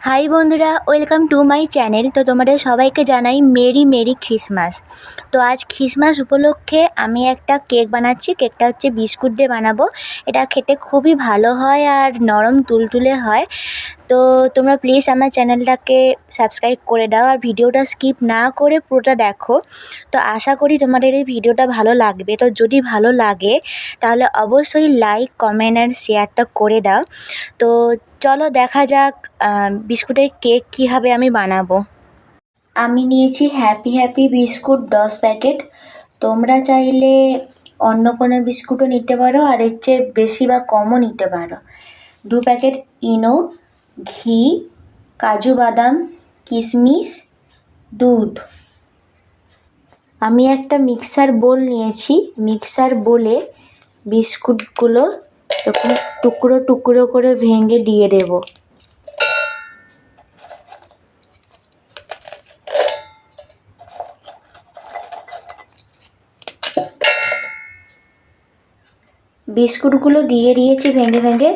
High বন্ধুরা, welcome to my channel. তো তোমাদের সবাইকে জানাই মেরি মেরি খ্রিসমাস। তো আজ খ্রিসমাস উপলক্ষে আমি একটা কেক বানাচ্ছি। কেকটা হচ্ছে বিস্কুট দিয়ে বানাবো। এটা খেতে খুবই ভালো হয় আর নরম তুলতুলে হয়। তো তোমরা প্লিজ আমার চ্যানেলটাকে সাবস্ক্রাইব করে দাও আর ভিডিওটা স্কিপ না করে পুরোটা দেখো। তো আশা করি তোমাদের এই ভিডিওটা ভালো লাগবে। তো যদি ভালো লাগে তাহলে অবশ্যই লাইক, কমেন্ট আর শেয়ারটা করে দাও। তো চলো দেখা যাক বিস্কুটের কেক কীভাবে আমি বানাবো। আমি নিয়েছি হ্যাপি হ্যাপি বিস্কুট 10 প্যাকেট। তোমরা চাইলে অন্য কোনো বিস্কুটও নিতে পারো, আর এর চেয়ে বেশি বা কমও নিতে পারো। 2 প্যাকেট ইনো, ঘি, কাজু বাদাম, কিশমিশ, দুধ। আমি একটা মিক্সার বোল নিয়েছি। মিক্সার বোলে বিস্কুটগুলো এরকম টুকরো টুকরো করে ভেঙে দিয়ে দেবো। বিস্কুটগুলো দিয়ে দিয়েছি ভেঙে ভেঙে।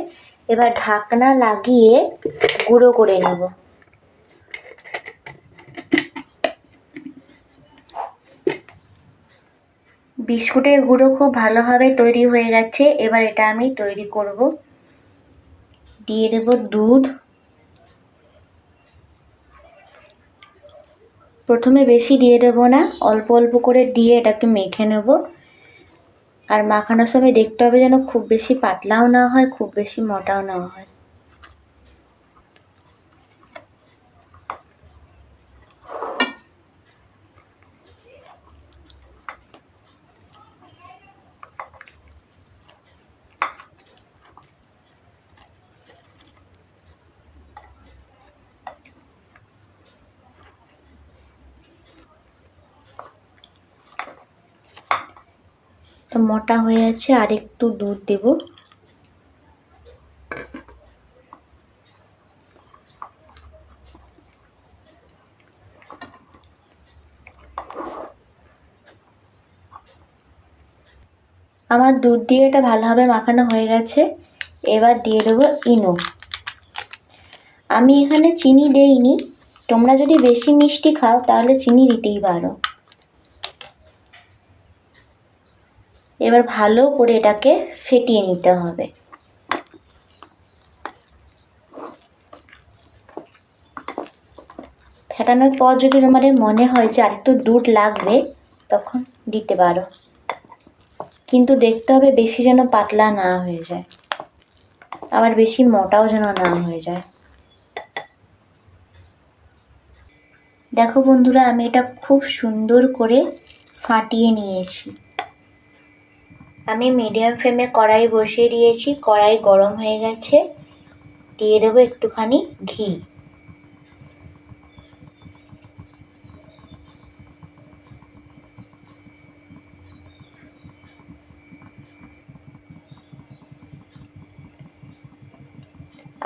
এবার ঢাকনা লাগিয়ে গুঁড়ো করে নেব। বিস্কুটের গুঁড়ো খুব ভালোভাবে তৈরি হয়ে গেছে। এবার এটা আমি তৈরি করব। দিয়ে দেব দুধ। প্রথমে বেশি দিয়ে দেবো না, অল্প অল্প করে দিয়ে এটাকে মেখে নেব। আর মাখানোর সময় দেখতে হবে যেন খুব বেশি পাতলাও না হয়, খুব বেশি মোটাও না হয়। তো মোটা হয়ে আছে, আর একটু দুধ দেব। আমার দুধ দিয়ে এটা ভালোভাবে মাখানো হয়ে গেছে। এবার দিয়ে দেবো ইনো। আমি এখানে চিনি দেইনি, তোমরা যদি বেশি মিষ্টি খাও তাহলে চিনি দিতেই পারো। এবার ভালো করে এটাকে ফেটিয়ে নিতে হবে। ফেটানোর পর যদি তোমাদের মনে হয় যে আরেকটু দুধ লাগবে তখন দিতে পারো, কিন্তু দেখতে হবে বেশি যেন পাতলা না হয়ে যায়, আবার বেশি মোটাও যেন না হয়ে যায়। দেখো বন্ধুরা, আমি এটা খুব সুন্দর করে ফাটিয়ে নিয়েছি। আমি মিডিয়াম ফ্লেমে কড়াই বসিয়ে দিয়েছি। কড়াই গরম হয়ে গেছে। দিয়ে দেবো একটুখানি ঘি।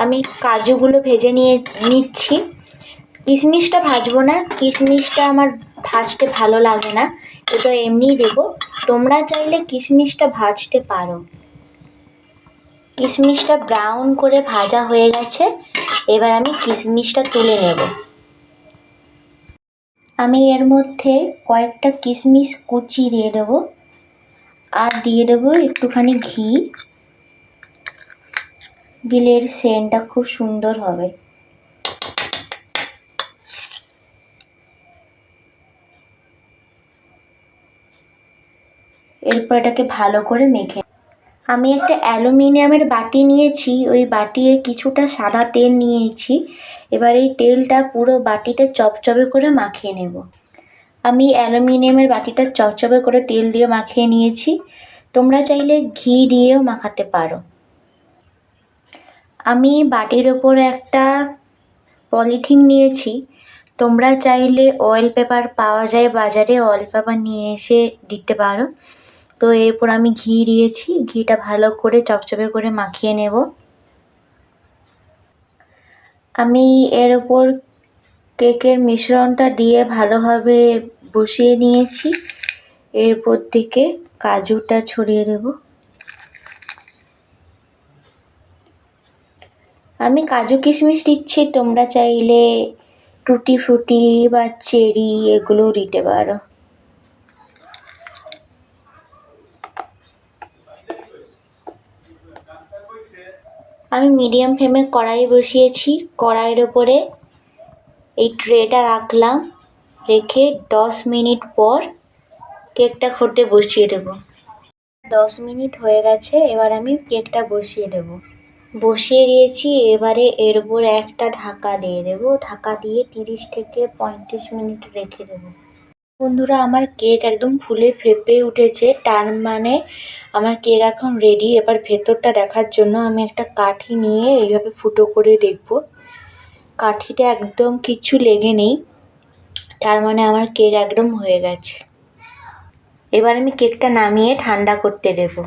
আমি কাজুগুলো ভেজে নিচ্ছি। কিশমিশটা ভাজবো না, কিশমিশটা আমার ভাজতে ভালো লাগে না, এটা এমনিই দেবো। তোমরা চাইলে কিশমিশটা ভাজতে পারো। কিশমিশটা ব্রাউন করে ভাজা হয়ে গেছে। এবার আমি কিশমিশটা তুলে নেব। আমি এর মধ্যে কয়েকটা কিশমিশ কুচি দিয়ে দেবো, আর দিয়ে দেবো একটুখানি ঘি। দিলে এর সেন্টটা খুব সুন্দর হবে। এরপর এটাকে ভালো করে মেখে। আমি একটা অ্যালুমিনিয়ামের বাটি নিয়েছি, ওই বাটিতে কিছুটা সাদা তেল নিয়েছি। এবার এই তেলটা পুরো বাটিতে চপচপে করে মাখিয়ে নেব। আমি অ্যালুমিনিয়ামের বাটিটা চপচপে করে তেল দিয়ে মাখিয়ে নিয়েছি। তোমরা চাইলে ঘি দিয়েও মাখাতে পারো। আমি বাটির ওপরে একটা পলিথিন নিয়েছি। তোমরা চাইলে অয়েল পেপার পাওয়া যায় বাজারে, অয়েল পেপার নিয়ে এসে দিতে পারো। তো এরপর আমি ঘি দিয়েছি, ঘিটা ভালো করে চপচপে করে মাখিয়ে নেব। আমি এর ওপর কেকের মিশ্রণটা দিয়ে ভালোভাবে বসিয়ে নিয়েছি। এরপর থেকে কাজুটা ছড়িয়ে দেব। আমি কাজু কিশমিশ দিচ্ছি, তোমরা চাইলে টুটি ফ্রুটি বা চেরি এগুলোও দিতে পারো। আমি মিডিয়াম ফ্লেমে কড়াই বসিয়েছি। কড়াইয়ের ওপরে এই ট্রেটা রাখলাম, রেখে 10 মিনিট পর কেকটা হতে বসিয়ে দেবো। 10 মিনিট হয়ে গেছে, এবার আমি কেকটা বসিয়ে দেবো। বসিয়ে দিয়েছি, এবারে এর উপর একটা ঢাকা দিয়ে দেবো। ঢাকা দিয়ে 30 থেকে 35 মিনিট রেখে দেবো। বন্ধুরা, আমার কেক একদম ফুলে ফেঁপে উঠেছে, তার মানে আমার কেক এখন রেডি। এবার ভেতরটা দেখার জন্য আমি একটা কাঠি নিয়ে এইভাবে ফুটো করে দেখবো। কাঠিটা একদম কিচ্ছু লেগে নেই, তার মানে আমার কেক একদম হয়ে গেছে। এবার আমি কেকটা নামিয়ে ঠান্ডা করতে দেবো।